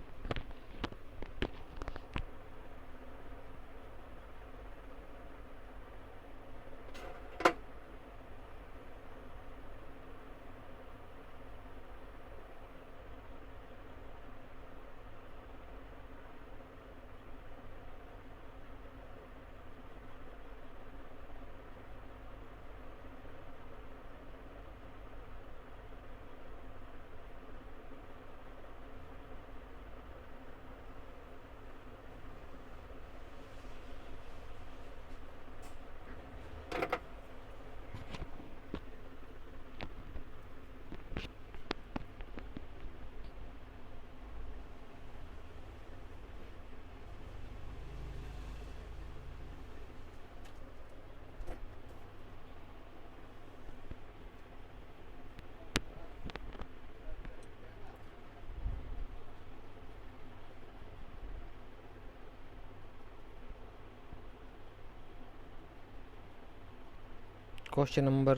क्वेश्चन नंबर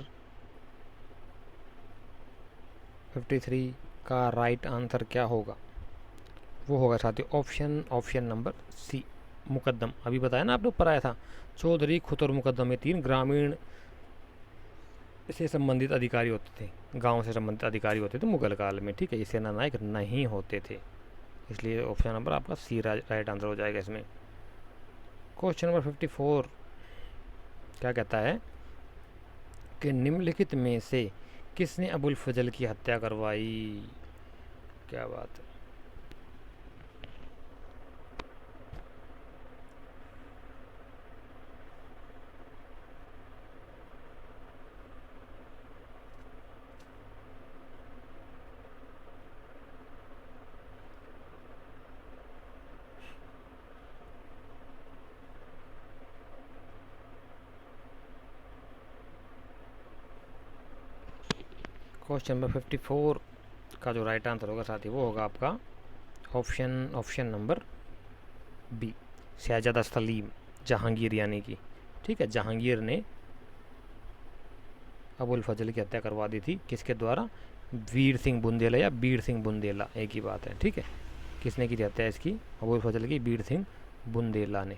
53 का राइट आंसर क्या होगा? वो होगा साथियों ऑप्शन नंबर सी, मुकद्दम। अभी बताया ना आपने, ऊपर आया था, चौधरी खुतर मुकद्दम में 3 ग्रामीण से संबंधित अधिकारी होते थे, गांव से संबंधित अधिकारी होते थे मुगल काल में, ठीक है। ये सेना नायक नहीं होते थे, इसलिए ऑप्शन नंबर आपका सी राइट आंसर हो जाएगा इसमें। क्वेश्चन नंबर 54 क्या कहता है कि निम्नलिखित में से किसने अबुल फजल की हत्या करवाई? क्या बात है। क्वेश्चन नंबर 54 का जो राइट आंसर होगा साथी वो होगा आपका ऑप्शन नंबर बी, शहजादा सलीम जहांगीर यानी कि, ठीक है। जहांगीर ने अबुल फजल की हत्या करवा दी थी, किसके द्वारा? वीर सिंह बुंदेला या बीर सिंह बुंदेला, एक ही बात है, ठीक है। किसने की हत्या इसकी? अबुल फजल की बीर सिंह बुंदेला ने,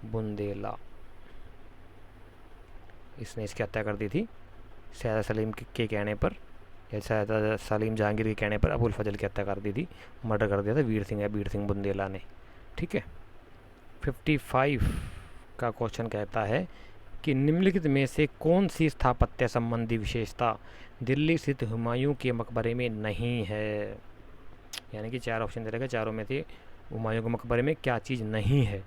बुंदेला, इसने इसकी हत्या कर दी थी शहजादा सलीम के कहने पर, या शहजादा सलीम जहांगीर के कहने पर अबुल फजल की हत्या कर दी थी, मर्डर कर दिया था वीर सिंह या बीर सिंह बुंदेला ने, ठीक है। 55 का क्वेश्चन कहता है कि निम्नलिखित में से कौन सी स्थापत्य संबंधी विशेषता दिल्ली स्थित हुमायूं के मकबरे में नहीं है? यानी कि 4 ऑप्शन दे रखा, चारों में से हुमायूं के मकबरे में क्या चीज़ नहीं है?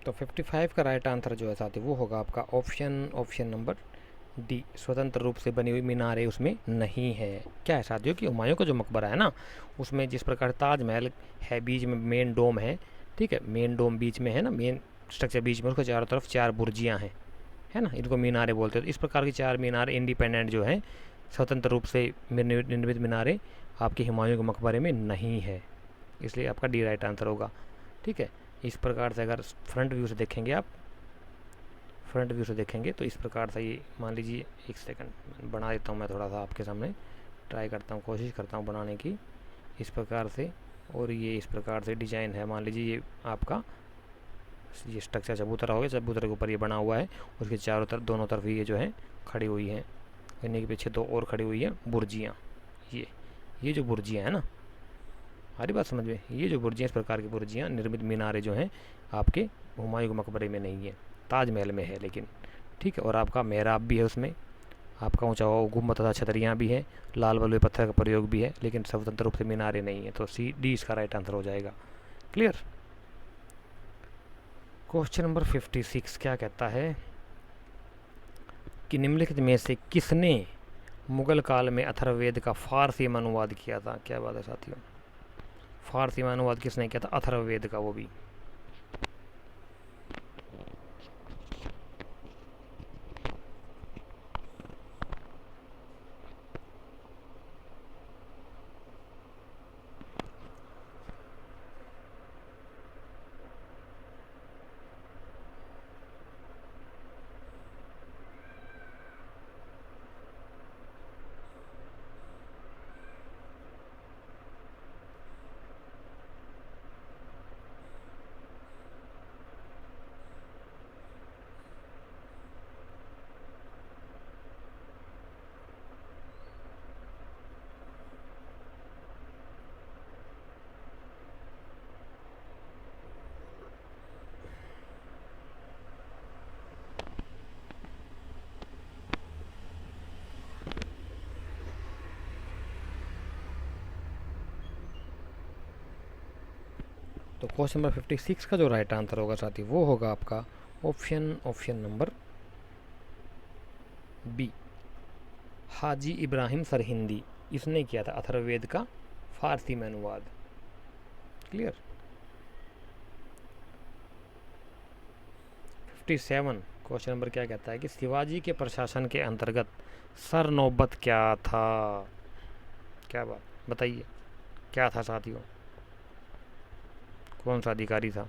तो 55 का राइट आंसर जो है साथी वो होगा आपका ऑप्शन नंबर डी, स्वतंत्र रूप से बनी हुई मीनारें उसमें नहीं है। क्या है साथियों कि हुमायूं का जो मकबरा है ना, उसमें जिस प्रकार ताजमहल है, बीच में मेन डोम है, ठीक है, मेन डोम बीच में है ना, मेन स्ट्रक्चर बीच में, उसके चारों तरफ 4 बुर्जियाँ हैं, है ना, इनको मीनारें बोलते हैं। तो इस प्रकार की 4 मीनारें इंडिपेंडेंट जो हैं, स्वतंत्र रूप से निर्मित मीनारें आपके हुमायूं के मकबरे में नहीं है, इसलिए आपका डी राइट आंसर होगा, ठीक है। इस प्रकार से अगर फ्रंट व्यू से देखेंगे आप, फ्रंट व्यू से देखेंगे तो इस प्रकार से ये मान लीजिए, एक सेकंड बना देता हूँ मैं, थोड़ा सा आपके सामने ट्राई करता हूँ, कोशिश करता हूँ बनाने की, इस प्रकार से। और ये इस प्रकार से डिजाइन है, मान लीजिए ये आपका ये स्ट्रक्चर चबूतरा हो गया, चबूतरे के ऊपर ये बना हुआ है, उसके चारों तरफ दोनों तरफ ये जो है खड़ी हुई हैं, इन्हीं के पीछे दो और खड़ी हुई हैं बुर्जियाँ। ये जो बुर्जियाँ हैं ना, हमारी बात समझ में, ये जो बुर्जियाँ, इस प्रकार की बुर्जियाँ निर्मित मीनारें जो हैं आपके हुमायूं के मकबरे में नहीं है, ताजमहल में है लेकिन, ठीक है। और आपका मेहराब भी है उसमें, आपका ऊंचा हुआ गुम्बद तथा छतरियाँ भी हैं, लाल बलुए पत्थर का प्रयोग भी है, लेकिन स्वतंत्र रूप से मीनारें नहीं है। तो सी डी इसका राइट आंसर हो जाएगा। क्लियर। क्वेश्चन नंबर 56 क्या कहता है कि निम्नलिखित में से किसने मुगल काल में अथर्ववेद का फारसी में अनुवाद किया था? क्या बात है साथियों, फारसी में अनुवाद किसने किया था अथर्ववेद का, वो भी? तो क्वेश्चन नंबर 56 का जो राइट आंसर होगा साथी, वो होगा आपका ऑप्शन नंबर बी, हाजी इब्राहिम सरहिंदी। इसने किया था अथर्ववेद का फारसी में अनुवाद। क्लियर। 57 क्वेश्चन नंबर क्या कहता है कि शिवाजी के प्रशासन के अंतर्गत सर नौबत क्या था? क्या बात, बताइए क्या था साथियों, कौन सा अधिकारी था?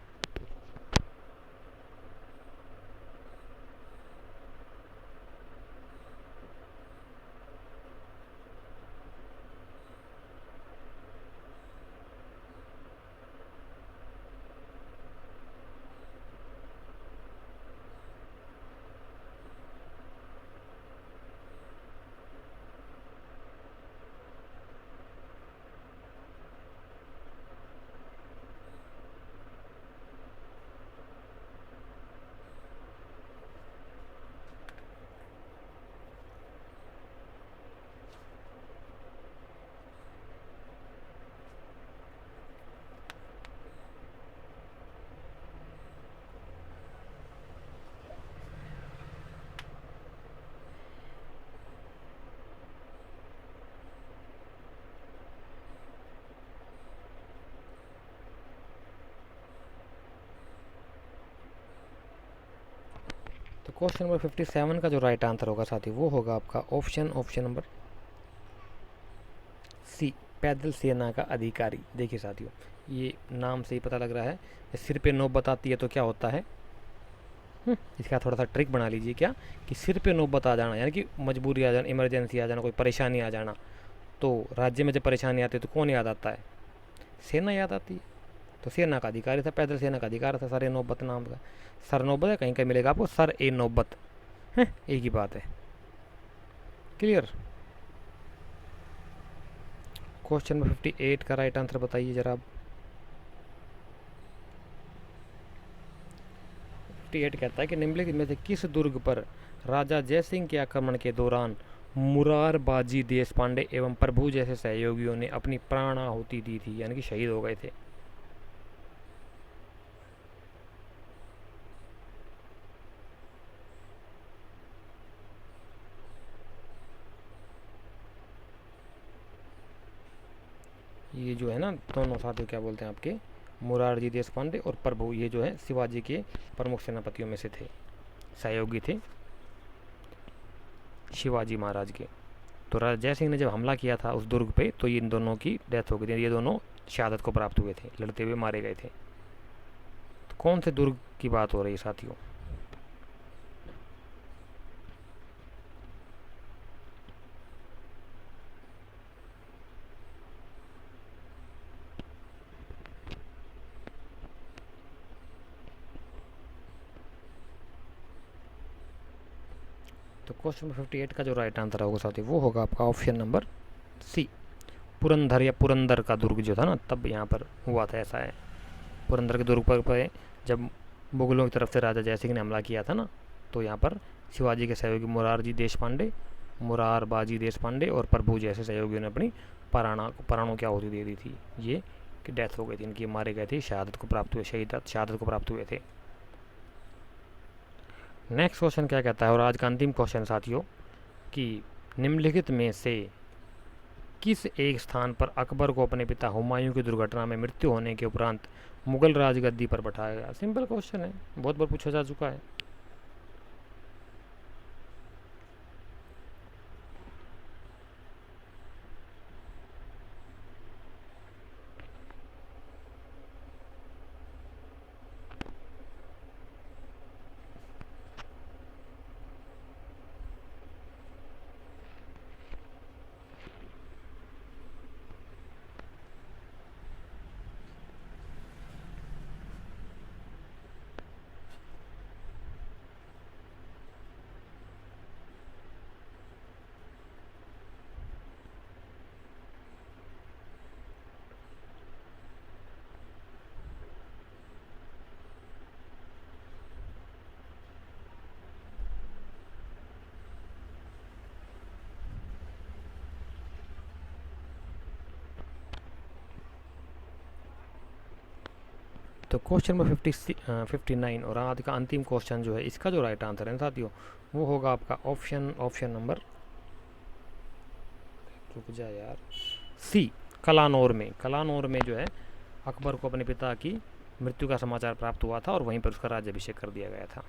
तो क्वेश्चन नंबर 57 का जो राइट आंसर होगा साथी, वो होगा आपका ऑप्शन नंबर सी, पैदल सेना का अधिकारी। देखिए साथियों, ये नाम से ही पता लग रहा है, सिर पे नौबत आती है तो क्या होता है। इसका थोड़ा सा ट्रिक बना लीजिए, क्या कि सिर पे नौबत आ जाना, यानी कि मजबूरी आ जाना, इमरजेंसी आ जाना, कोई परेशानी आ जाना, तो राज्य में जब परेशानी आती है तो कौन याद आता है? सेना याद आती है। तो सेना का अधिकारी था, पैदल सेना का अधिकारी था, सर ए नौबत नाम का। सर नौबत है, कहीं कहीं मिलेगा आपको सर ए नौबत है, एक ही बात है। क्लियर। क्वेश्चन नंबर 58 का राइट आंसर बताइए जरा आप। 58 कहता है कि निम्नलिखित में से किस दुर्ग पर राजा जयसिंह के आक्रमण के दौरान मुरारबाजी देश पांडे एवं प्रभु जैसे सहयोगियों ने अपनी प्राण आहुति दी थी, यानी कि शहीद हो गए थे? ये जो है ना दोनों साथियों, क्या बोलते हैं आपके, मुरारजी देश पांडे और प्रभु, ये जो है शिवाजी के प्रमुख सेनापतियों में से थे, सहयोगी थे शिवाजी महाराज के। तो राजा जय सिंह ने जब हमला किया था उस दुर्ग पे, तो इन दोनों की डेथ हो गई थी, ये दोनों शहादत को प्राप्त हुए थे, लड़ते हुए मारे गए थे। तो कौन से दुर्ग की बात हो रही है साथियों? तो क्वेश्चन नंबर 58 का जो राइट आंसर होगा साथी वो होगा आपका ऑप्शन नंबर सी। पुरंदर या पुरंदर का दुर्ग जो था ना, तब यहाँ पर हुआ था, ऐसा है। पुरंदर के दुर्ग पर जब मुगलों की तरफ से राजा जयसिंह ने हमला किया था ना, तो यहाँ पर शिवाजी के सहयोगी मुरारबाजी देशपांडे और प्रभु जैसे सहयोगियों ने अपनी प्राणों की आहुति दे दी थी। ये कि डेथ हो गई थी इनकी, मारे गए थे, शहादत को प्राप्त हुए थे। नेक्स्ट क्वेश्चन क्या कहता है, और आज का अंतिम क्वेश्चन साथियों, कि निम्नलिखित में से किस एक स्थान पर अकबर को अपने पिता हुमायूं की दुर्घटना में मृत्यु होने के उपरांत मुगल राजगद्दी पर बैठाया गया? सिंपल क्वेश्चन है, बहुत बार पूछा जा चुका है। तो क्वेश्चन नंबर 59 और आज का अंतिम क्वेश्चन जो है, इसका जो राइट आंसर है साथियों वो होगा आपका ऑप्शन नंबर, रुक जा यार, सी। कलानौर में जो है अकबर को अपने पिता की मृत्यु का समाचार प्राप्त हुआ था और वहीं पर उसका राज्याभिषेक कर दिया गया था।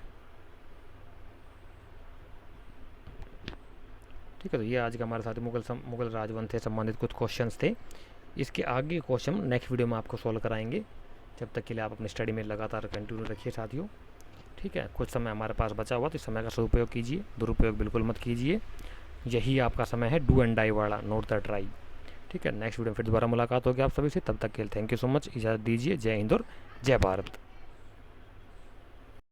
ठीक है, तो ये आज का हमारे साथ मुगल राजवंश से संबंधित कुछ क्वेश्चंस थे। इसके आगे क्वेश्चन नेक्स्ट वीडियो में आपको सॉल्व कराएंगे। जब तक के लिए आप अपनी स्टडी में लगातार कंटिन्यू रखिए साथियों। ठीक है, कुछ समय हमारे पास बचा हुआ, तो इस समय का सदुपयोग कीजिए, दुरुपयोग बिल्कुल मत कीजिए। यही आपका समय है डू एंड डाई वाला, नोट द ट्राई। ठीक है, नेक्स्ट वीडियो में फिर दोबारा मुलाकात होगी आप सभी से। तब तक के लिए थैंक यू सो मच, इजाज़त दीजिए। जय हिंद और जय भारत।